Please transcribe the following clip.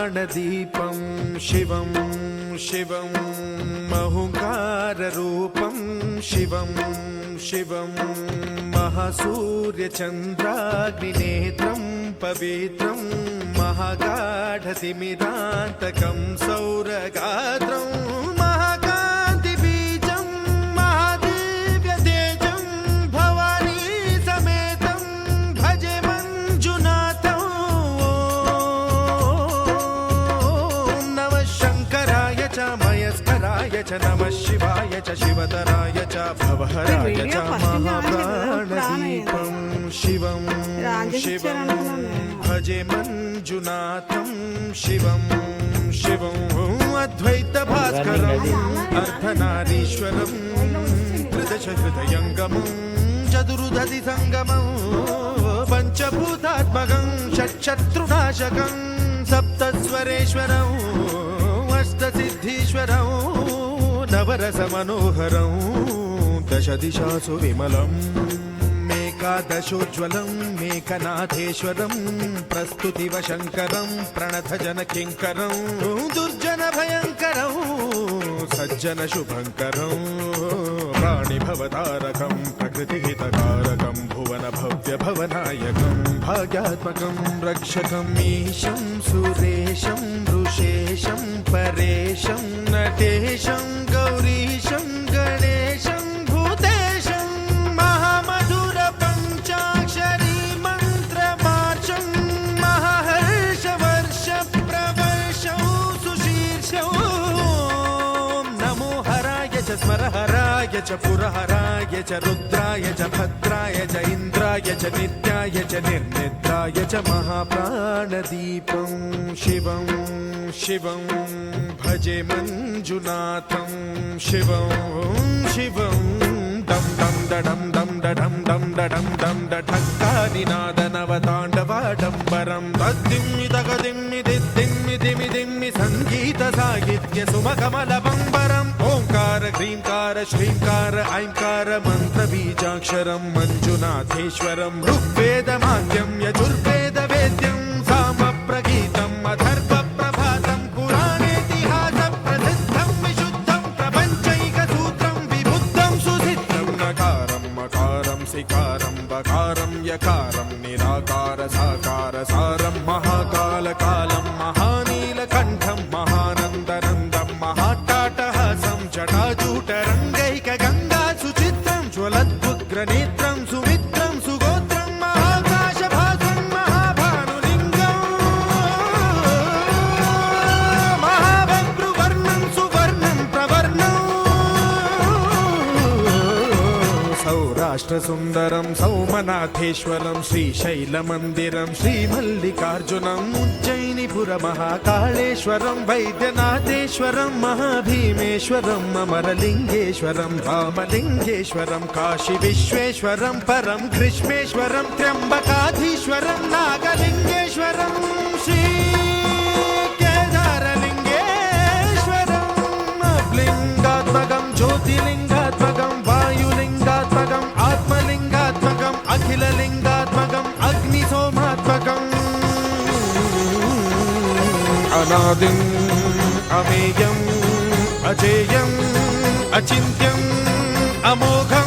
प्राणदीपं शिवं शिवं महुङ्काररूपं शिवं शिवं महासूर्यचन्द्राग्निनेत्रं पवित्रं महागाढतिमिरान्तकं सौरगात्रं महाकान्तिबीजं महादिव्यतेजं भवानी समेतं भजे मञ्जुनाथं। ॐ नमः शङ्कराय च मयस्कराय च नमः शिवाय च शिवतराय च भवहराय च महाप्राणदीपं शिवं शिवं भजे मञ्जुनाथं शिवं शिवं अद्वैतभास्करम् अर्धनारीश्वरं त्रिदशहृदयङ्गमं चतुर्दधिसङ्गमं पञ्चभूतात्मकं षट्शत्रुनाशकं सप्तस्वरेश्वरं अष्टसिद्धीश्वरं नवरसमनोहरं दशदिशासु विमलम् एकादशोज्ज्वलं मेघनाथेश्वरं प्रस्तुतिवशङ्करं प्रणतजनकिङ्करं दुर्जनभयङ्करं सज्जनशुभङ्करं प्राणिभवतारकं प्रकृतिहितकारकं भुवनभव्यभवनायकं भाग्यात्मकं रक्षकं ईशं सुरेशं ऋषेशं परेशं नटेशं गौरीशं गणेशं भूतेशं महामधुर पञ्चाक्षरी मन्त्रमार्चं महाहर्षवर्ष प्रवर्षं सुशीर्षं नमो हराय च स्मरहराय च पुरहराय च रुद्राय च भद्राय च इन्द्राय च नित्याय च निर्निद्राय च महाप्राणदीपं शिवं शिवं भजे मञ्जुनाथं शिवं शिवं दं दं दडं दं दडं दं दडं दं दठक्कानिनादनवताण्डवाडम्बरं तद्दिम्मि तगदिम्मि दिद्दिम्मि दिमि दिम्मि सङ्गीतसाहित्य सुमकमलबम्बरम् ओङ्कार ह्रीङ्कार श्रीङ्कार ऐङ्कार मन्त्रबीजाक्षरं मञ्जुनाथेश्वरं ऋग्वेदमाद्यं यजुर्वेदवेद्यं सामप्रगीतम् अथर्वप्रभातं पुराणेतिहासप्रसिद्धं विशुद्धं प्रपञ्चैकसूत्रं विबुद्धं सुसिद्धं नकारं मकारं सिकारं बकारं यकारं निराकार साकार सारं महाकालकालं महानीलकण्ठं महानन्दनन्दं महाट्टाटहासं जटाजूटरङ्गैकगङ्गा सुचित्रं ज्वलद्वुग्रनेत्रं सुमित्रं सुगोत्रं महाकाशभासं महाभानुलिङ्गं महाभद्रुवर्णं सुवर्णं प्रवर्णं सौराष्ट्रसुन्दरं सौमनाथेश्वरं श्रीशैलमन्दिरं श्रीमल्लिकार्जुनम् उज्जयिनीपुरमहाकाळेश्वरं वैद्यनाथेश्वरं महाभीमेश्वरम् अमरलिङ्गेश्वरं रामलिङ्गेश्वरं काशीविश्वेश्वरं परं ग्रीष्मेश्वरं त्र्यम्बकाधीश्वरं नागलिङ्गेश्वरं श्रीकेदारलिङ्गेश्वरं लिङ्गात्मकं ज्योतिलिङ्गात्मकं वायुलिङ्गात्मकम् आत्मलिङ्गात्मकम् अखिललिङ्गात्मकम् अग्निसोमात्मकम् अनादिम् अमेयम् अजेयम् अचिन्त्यम् अमोघम्